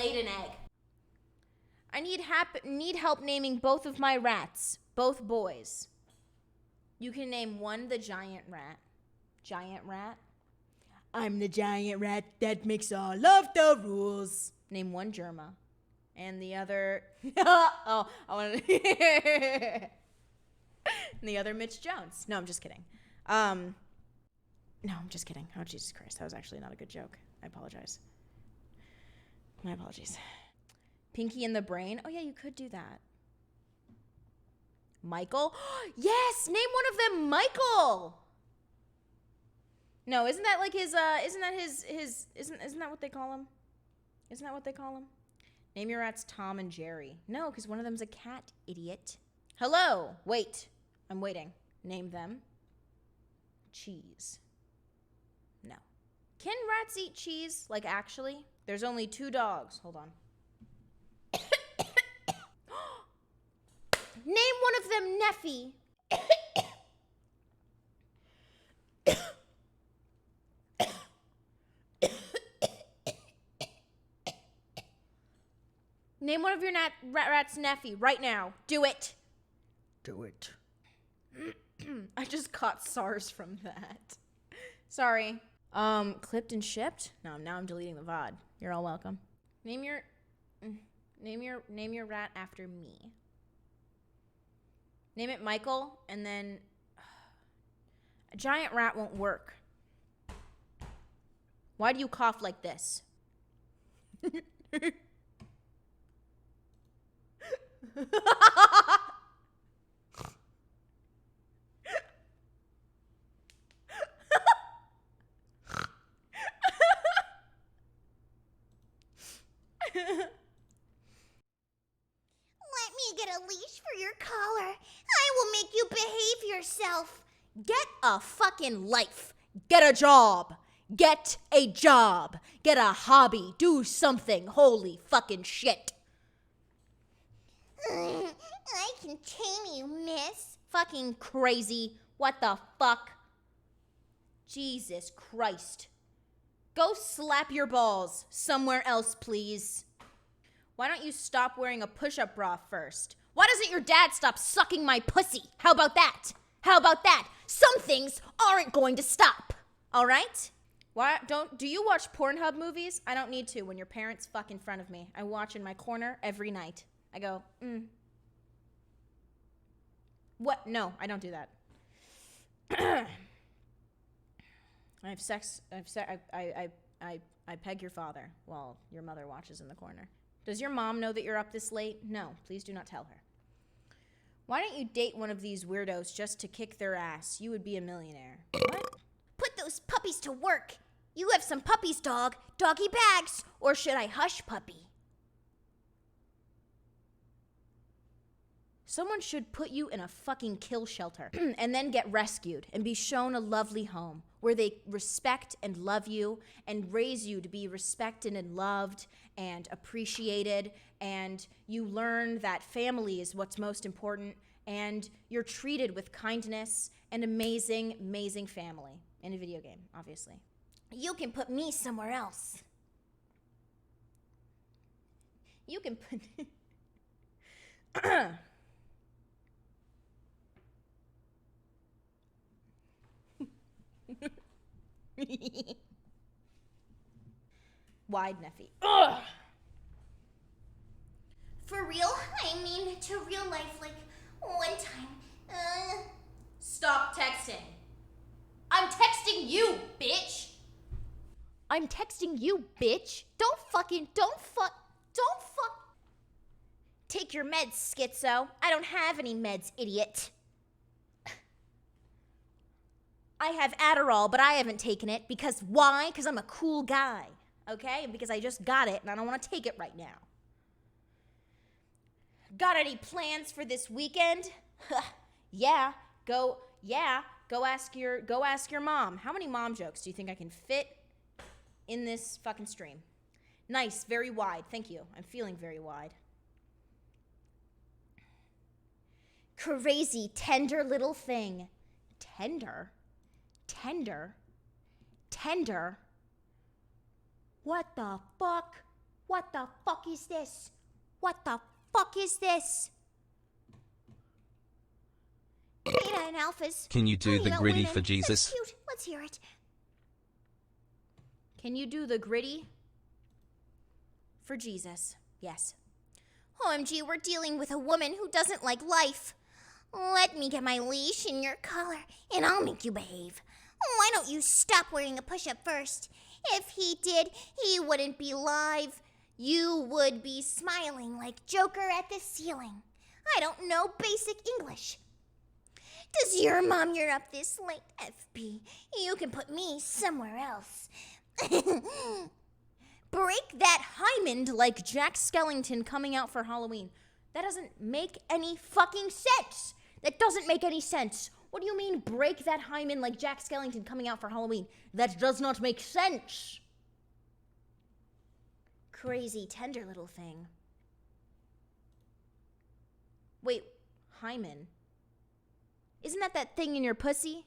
laid an egg. I need help naming both of my rats. Both boys. You can name one the giant rat. Giant rat. I'm the giant rat that makes all of the rules. Name one Germa. And the other... oh, I wanted to... and the other Mitch Jones. No, I'm just kidding. No, I'm just kidding. Oh, Jesus Christ. That was actually not a good joke. I apologize. My apologies. Pinky and the Brain. Oh, yeah, you could do that. Michael? Yes! Name one of them Michael! No, isn't that like his, isn't that what they call him? Isn't that what they call him? Name your rats Tom and Jerry. No, because one of them's a cat, idiot. Hello! Wait. I'm waiting. Name them Cheese. No. Can rats eat cheese? Like, actually? There's only 2 dogs. Hold on. Name one of them Nephie. Name one of your rats Nephie right now. Do it. Do it. I just caught SARS from that. Sorry. Clipped and shipped? No, now I'm deleting the VOD. You're all welcome. Name your rat after me. Name it Michael, and then a giant rat won't work. Why do you cough like this? Let me get a leash for your collar. I will make you behave yourself. Get a fucking life. Get a job. Get a job. Get a hobby. Do something. Holy fucking shit. I can tame you, miss. Fucking crazy. What the fuck? Jesus Christ. Go slap your balls somewhere else, please. Why don't you stop wearing a push-up bra first? Why doesn't your dad stop sucking my pussy? How about that? How about that? Some things aren't going to stop. All right? Do you watch Pornhub movies? I don't need to when your parents fuck in front of me. I watch in my corner every night. I go, What? No, I don't do that. I have sex. I peg your father while your mother watches in the corner. Does your mom know that you're up this late? No, please do not tell her. Why don't you date one of these weirdos just to kick their ass? You would be a millionaire. What? Put those puppies to work. You have some puppies, dog. Doggy bags. Or should I hush, puppy? Someone should put you in a fucking kill shelter and then get rescued and be shown a lovely home where they respect and love you and raise you to be respected and loved and appreciated, and you learn that family is what's most important, and you're treated with kindness and amazing, amazing family. In a video game, obviously. You can put me somewhere else. You can put... Wide Nephie. Ugh. For real? I mean, to real life, like, one time. Stop texting. I'm texting you, bitch. I'm texting you, bitch. Don't fuck. Take your meds, schizo. I don't have any meds, idiot. I have Adderall, but I haven't taken it because why? Because I'm a cool guy, okay? And because I just got it and I don't want to take it right now. Got any plans for this weekend? Go ask your mom. How many mom jokes do you think I can fit in this fucking stream? Nice, very wide. Thank you. I'm feeling very wide. Crazy, tender little thing. Tender? Tender? What the fuck? What the fuck is this? What the fuck is this? Beta and alphas. Can you do the about gritty women. for Jesus? That's cute. Let's hear it. Can you do the gritty? For Jesus. Yes. OMG, we're dealing with a woman who doesn't like life. Let me get my leash in your collar, and I'll make you behave. Why don't you stop wearing a push-up first? If he did, he wouldn't be live. You would be smiling like Joker at the ceiling. I don't know basic English. Does your mom you're up this late, FP? You can put me somewhere else. Break that hymen like Jack Skellington coming out for Halloween. That doesn't make any fucking sense. That doesn't make any sense. What do you mean break that hymen like Jack Skellington coming out for Halloween? That does not make sense. Crazy, tender little thing. Wait, hymen? Isn't that thing in your pussy?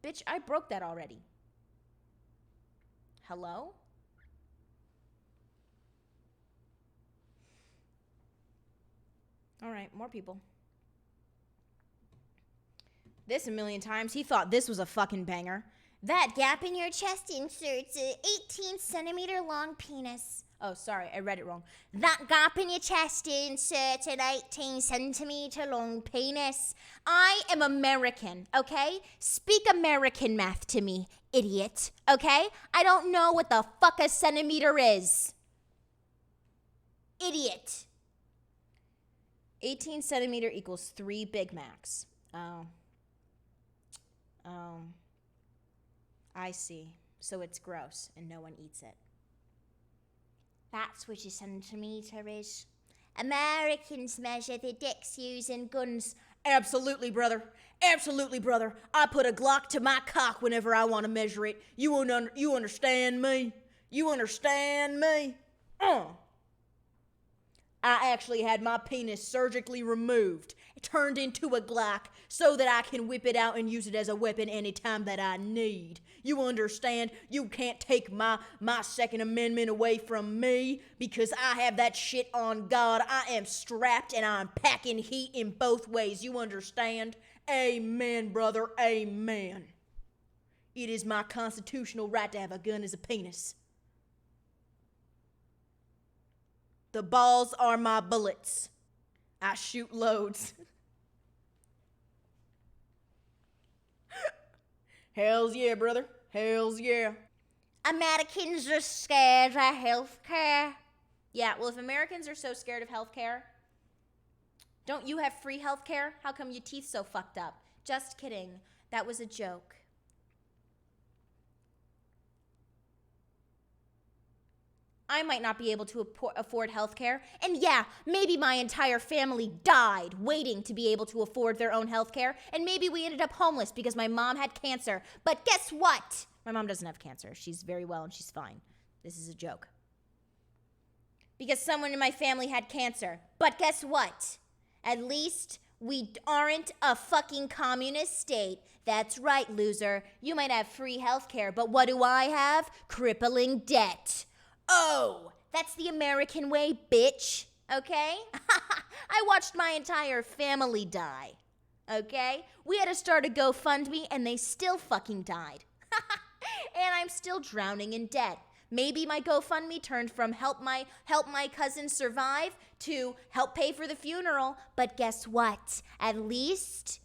Bitch, I broke that already. Hello? All right, more people. This a million times. He thought this was a fucking banger. That gap in your chest inserts an 18-centimeter long penis. Oh, sorry, I read it wrong. That gap in your chest inserts an 18-centimeter long penis. I am American, okay? Speak American math to me, idiot, okay? I don't know what the fuck a centimeter is. Idiot. 18 centimeter equals 3 Big Macs. Oh. I see. So it's gross and no one eats it. That's what a centimeter is. Americans measure their dicks using guns. Absolutely, brother. Absolutely, brother. I put a Glock to my cock whenever I want to measure it. You understand me? You understand me? I actually had my penis surgically removed, turned into a Glock, so that I can whip it out and use it as a weapon anytime that I need. You understand? You can't take my Second Amendment away from me, because I have that shit on God. I am strapped and I'm packing heat in both ways. You understand? Amen, brother. Amen. It is my constitutional right to have a gun as a penis. The balls are my bullets. I shoot loads. Hells yeah, brother. Hells yeah. Americans are scared of healthcare. Yeah, well, if Americans are so scared of healthcare, don't you have free healthcare? How come your teeth so fucked up? Just kidding. That was a joke. I might not be able to afford healthcare. And yeah, maybe my entire family died waiting to be able to afford their own healthcare. And maybe we ended up homeless because my mom had cancer. But guess what? My mom doesn't have cancer. She's very well and she's fine. This is a joke. Because someone in my family had cancer. But guess what? At least we aren't a fucking communist state. That's right, loser. You might have free healthcare, but what do I have? Crippling debt. Oh, that's the American way, bitch. Okay? I watched my entire family die. Okay? We had to start a GoFundMe and they still fucking died. And I'm still drowning in debt. Maybe my GoFundMe turned from help my cousin survive to help pay for the funeral. But guess what? At least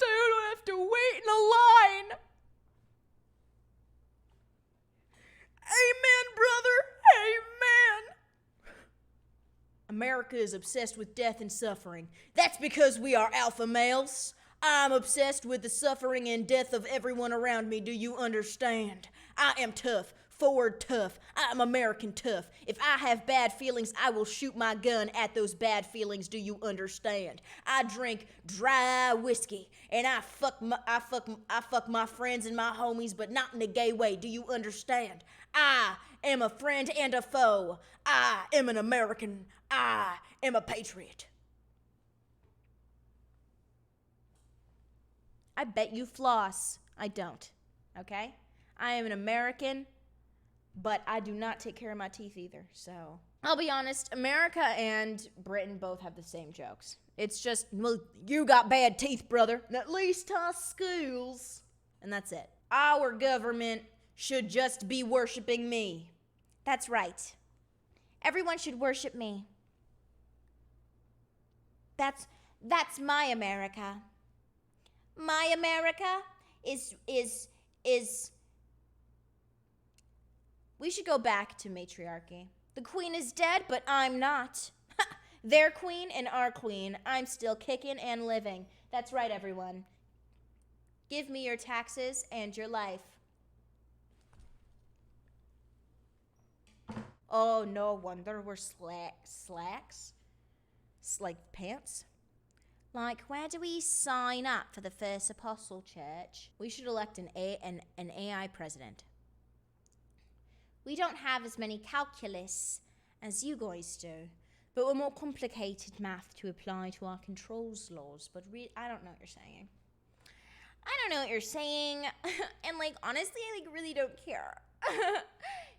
I don't have to wait in a line. Amen, brother. Amen. America is obsessed with death and suffering. That's because we are alpha males. I'm obsessed with the suffering and death of everyone around me. Do you understand? I am tough. Forward tough. I'm American tough. If I have bad feelings, I will shoot my gun at those bad feelings. Do you understand? I drink dry whiskey and I fuck my friends and my homies, but not in a gay way. Do you understand? I am a friend and a foe. I am an American. I am a patriot. I bet you floss. I don't, okay? I am an American, but I do not take care of my teeth either, so. I'll be honest, America and Britain both have the same jokes. It's just, well, you got bad teeth, brother. At least our schools. And that's it. Our government should just be worshiping me. That's right. Everyone should worship me. That's my America. My America is We should go back to matriarchy. The queen is dead, but I'm not. Their queen and our queen. I'm still kicking and living. That's right, everyone. Give me your taxes and your life. Oh, no wonder we're slacks. Like pants. Like, where do we sign up for the First Apostle Church? We should elect an AI president. We don't have as many calculus as you guys do, but we're more complicated math to apply to our controls laws. But I don't know what you're saying. I don't know what you're saying, and like honestly, I like really don't care.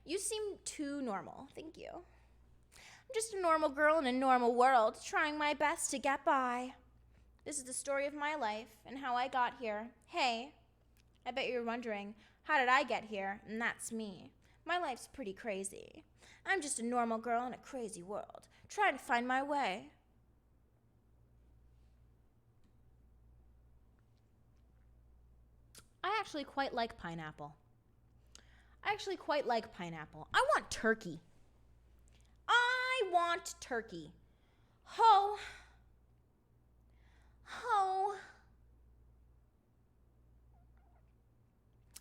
You seem too normal. Thank you. I'm just a normal girl in a normal world, trying my best to get by. This is the story of my life and how I got here. Hey, I bet you're wondering, how did I get here? And that's me. My life's pretty crazy. I'm just a normal girl in a crazy world, trying to find my way. I actually quite like pineapple. I want turkey. I want turkey. Ho.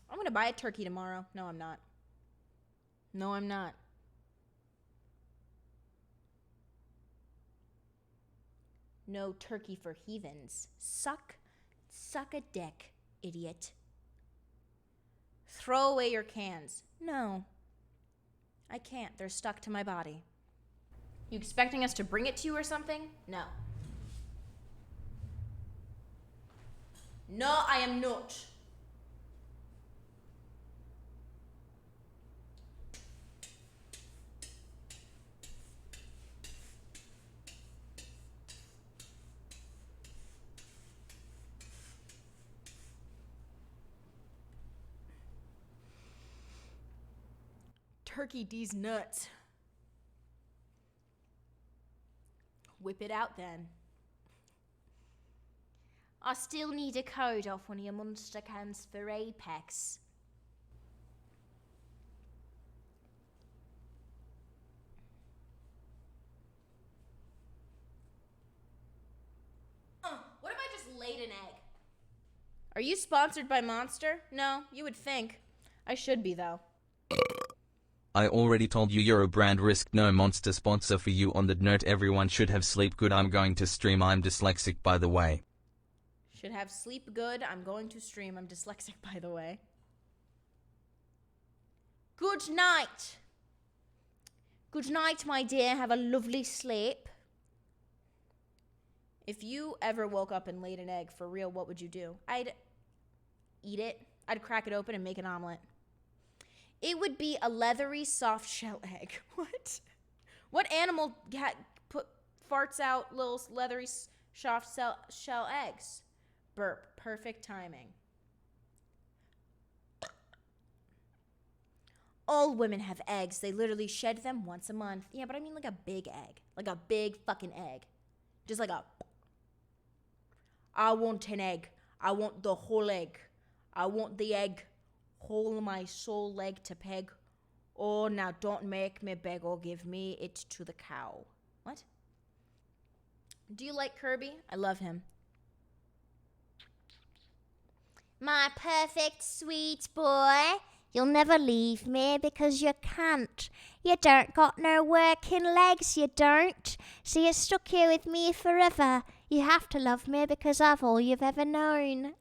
I'm going to buy a turkey tomorrow. No, I'm not. No turkey for heathens. Suck a dick, idiot. Throw away your cans. No. I can't. They're stuck to my body. You expecting us to bring it to you or something? No. No, I am not. Turkey D's nuts. Whip it out then. I still need a code off one of your monster cans for Apex. What if I just laid an egg? Are you sponsored by Monster? No, you would think. I should be, though. I already told you you're a brand risk, no monster sponsor for you. On that note, everyone should have sleep good. I'm going to stream. I'm dyslexic, by the way. Should have sleep good. I'm going to stream. I'm dyslexic, by the way. Good night. Good night, my dear. Have a lovely sleep. If you ever woke up and laid an egg for real, what would you do? I'd eat it. I'd crack it open and make an omelet. It would be a leathery, soft shell egg. What? What animal farts out little leathery, soft shell eggs? Burp. Perfect timing. All women have eggs. They literally shed them once a month. Yeah, but I mean like a big egg. Like a big fucking egg. Just like a... I want an egg. I want the whole egg. I want the egg. Whole my soul leg to peg. Oh, now don't make me beg or give me it to the cow. What? Do you like Kirby? I love him. My perfect sweet boy. You'll never leave me because you can't. You don't got no working legs, you don't. So you're stuck here with me forever. You have to love me because I've all you've ever known.